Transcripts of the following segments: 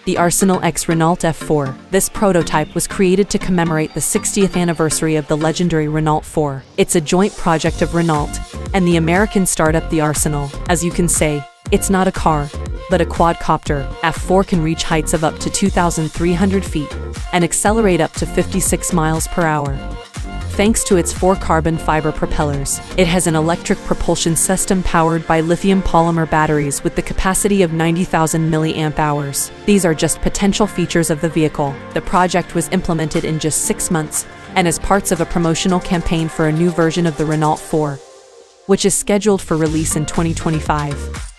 The Arsenal X Renault F4. This prototype was created to commemorate the 60th anniversary of the legendary Renault 4. It's a joint project of Renault and the American startup The Arsenal. As you can say, it's not a car, but a quadcopter. F4 can reach heights of up to 2,300 feet and accelerate up to 56 miles per hour. Thanks to its 4 carbon fiber propellers, it has an electric propulsion system powered by lithium polymer batteries with the capacity of 90,000 mAh. These are just potential features of the vehicle. The project was implemented in just 6 months and as parts of a promotional campaign for a new version of the Renault 4, which is scheduled for release in 2025.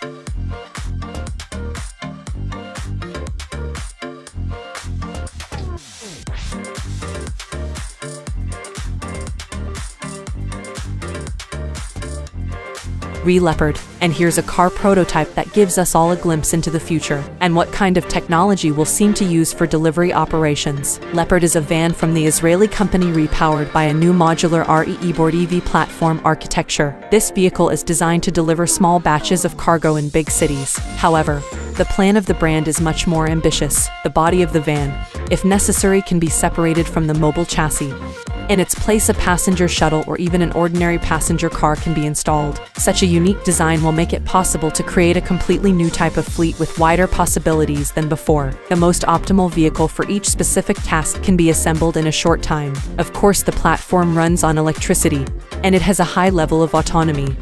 Leopard, and here's a car prototype that gives us all a glimpse into the future and what kind of technology we'll seem to use for delivery operations. Leopard is a van from the Israeli company repowered by a new modular RE-board EV platform architecture. This vehicle is designed to deliver small batches of cargo in big cities. However, the plan of the brand is much more ambitious. The body of the van, if necessary, can be separated from the mobile chassis. In its place, a passenger shuttle or even an ordinary passenger car can be installed. Such a unique design will make it possible to create a completely new type of fleet with wider possibilities than before. The most optimal vehicle for each specific task can be assembled in a short time. Of course, the platform runs on electricity, and it has a high level of autonomy.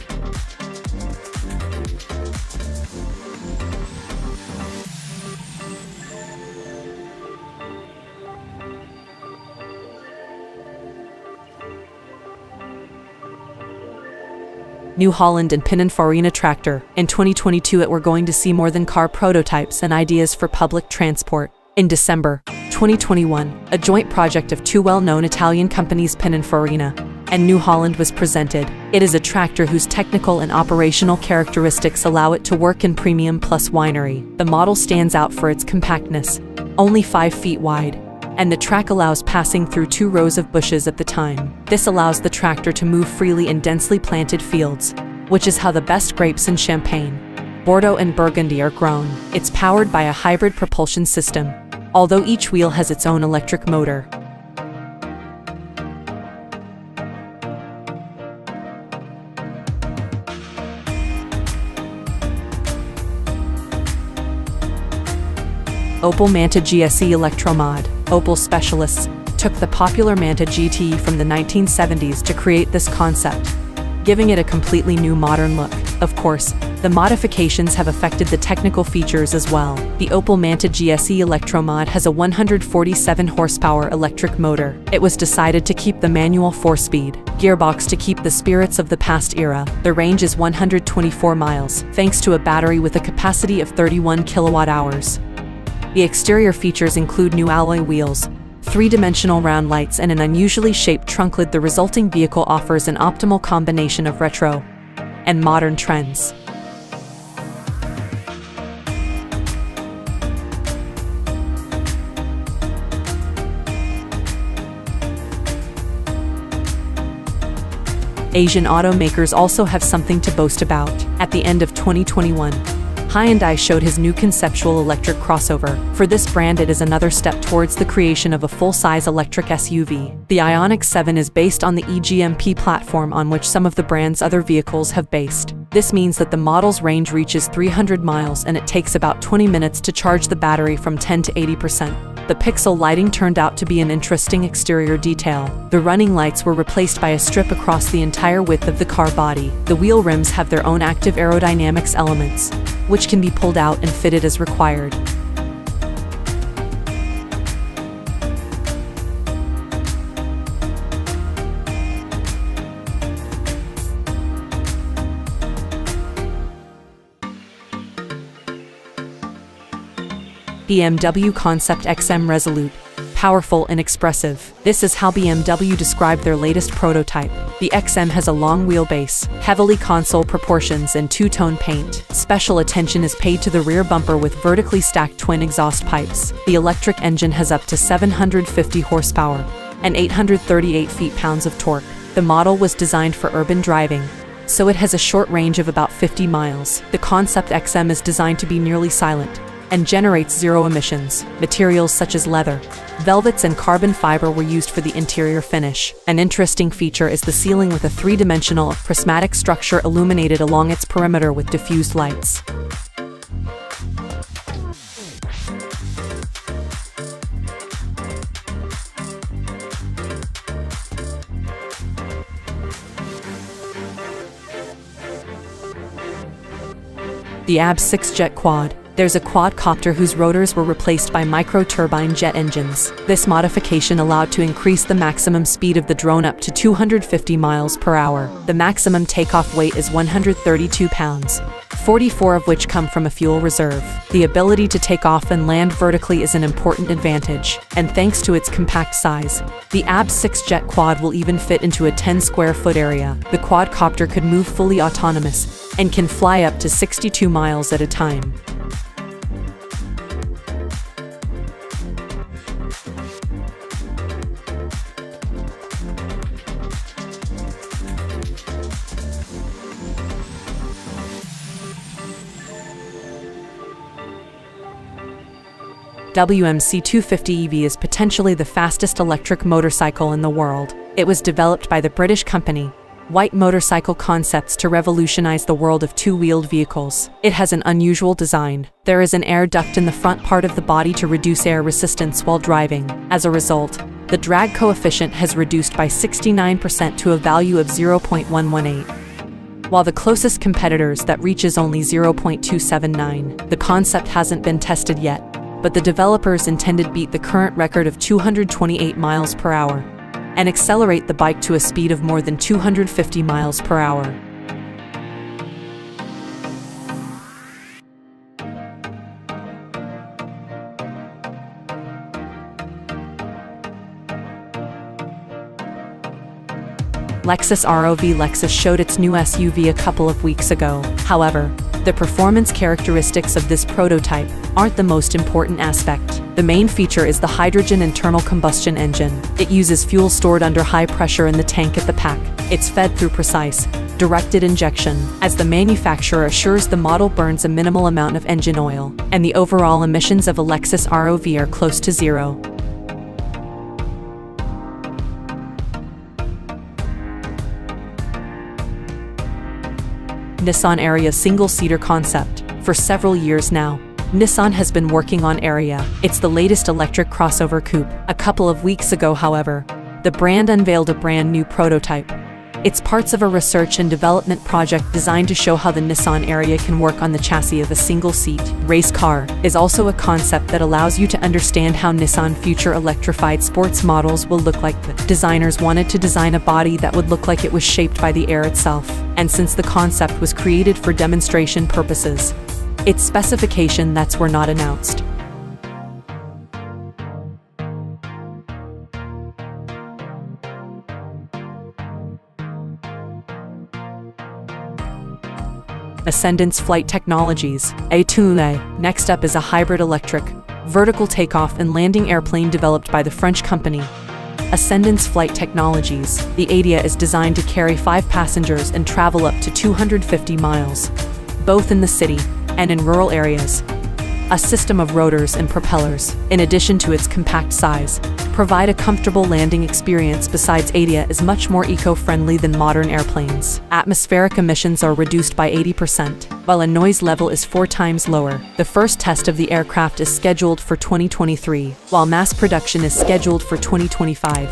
New Holland and Pininfarina tractor. In 2022 we're going to see more than car prototypes and ideas for public transport. In December 2021, a joint project of 2 well-known Italian companies, Pininfarina and New Holland, was presented. It is a tractor whose technical and operational characteristics allow it to work in premium plus winery. The model stands out for its compactness, only 5 feet wide, and the track allows passing through 2 rows of bushes at the time. This allows the tractor to move freely in densely planted fields, which is how the best grapes in Champagne, Bordeaux and Burgundy are grown. It's powered by a hybrid propulsion system, although each wheel has its own electric motor. Opel Manta GSE Electromod. Opel specialists took the popular Manta GT from the 1970s to create this concept, giving it a completely new modern look. Of course, the modifications have affected the technical features as well. The Opel Manta GSE Electromod has a 147 horsepower electric motor. It was decided to keep the manual 4-speed gearbox to keep the spirits of the past era. The range is 124 miles, thanks to a battery with a capacity of 31 kilowatt-hours. The exterior features include new alloy wheels, 3-dimensional round lights, and an unusually shaped trunk lid. The resulting vehicle offers an optimal combination of retro and modern trends. Asian automakers also have something to boast about. At the end of 2021, Hyundai showed his new conceptual electric crossover. For this brand, it is another step towards the creation of a full-size electric SUV. The Ioniq 7 is based on the eGMP platform on which some of the brand's other vehicles have based. This means that the model's range reaches 300 miles and it takes about 20 minutes to charge the battery from 10 to 80%. The pixel lighting turned out to be an interesting exterior detail. The running lights were replaced by a strip across the entire width of the car body. The wheel rims have their own active aerodynamics elements, which can be pulled out and fitted as required. BMW Concept XM Resolute. Powerful and expressive. This is how BMW described their latest prototype. The XM has a long wheelbase, heavily console proportions, and two-tone paint. Special attention is paid to the rear bumper with vertically stacked twin exhaust pipes. The electric engine has up to 750 horsepower and 838 feet-pounds of torque. The model was designed for urban driving, so it has a short range of about 50 miles. The Concept XM is designed to be nearly silent, and generates zero emissions. Materials such as leather, velvets, and carbon fiber were used for the interior finish. An interesting feature is the ceiling with a three-dimensional, prismatic structure illuminated along its perimeter with diffused lights. The AB6 jet quad. There's a quadcopter whose rotors were replaced by micro-turbine jet engines. This modification allowed to increase the maximum speed of the drone up to 250 miles per hour. The maximum takeoff weight is 132 pounds, 44 of which come from a fuel reserve. The ability to take off and land vertically is an important advantage, and thanks to its compact size, the AB6 jet quad will even fit into a 10 square foot area. The quadcopter could move fully autonomous and can fly up to 62 miles at a time. WMC 250 EV is potentially the fastest electric motorcycle in the world. It was developed by the British company White Motorcycle Concepts to revolutionize the world of two-wheeled vehicles. It has an unusual design. There is an air duct in the front part of the body to reduce air resistance while driving. As a result, the drag coefficient has reduced by 69% to a value of 0.118. While the closest competitors that reaches only 0.279. The concept hasn't been tested yet, but the developers intended to beat the current record of 228 miles per hour and accelerate the bike to a speed of more than 250 miles per hour. Lexus ROV. Lexus showed its new SUV a couple of weeks ago. However, the performance characteristics of this prototype aren't the most important aspect. The main feature is the hydrogen internal combustion engine. It uses fuel stored under high pressure in the tank at the pack. It's fed through precise, directed injection, as the manufacturer assures the model burns a minimal amount of engine oil, and the overall emissions of a Lexus ROV are close to zero. Nissan Ariya single-seater concept. For several years now, Nissan has been working on Ariya. It's the latest electric crossover coupe. A couple of weeks ago, however, the brand unveiled a brand new prototype. It's parts of a research and development project designed to show how the Nissan Ariya can work on the chassis of a single-seat race car. Is also a concept that allows you to understand how Nissan future electrified sports models will look like. The designers wanted to design a body that would look like it was shaped by the air itself, and since the concept was created for demonstration purposes, its specification that's were not announced. Ascendance Flight Technologies, A2A. Next up is a hybrid electric, vertical takeoff and landing airplane developed by the French company Ascendance Flight Technologies. The ADIA is designed to carry 5 passengers and travel up to 250 miles, both in the city and in rural areas. A system of rotors and propellers, in addition to its compact size, provide a comfortable landing experience. Besides, ADIA is much more eco-friendly than modern airplanes. Atmospheric emissions are reduced by 80%, while a noise level is 4 times lower. The first test of the aircraft is scheduled for 2023, while mass production is scheduled for 2025.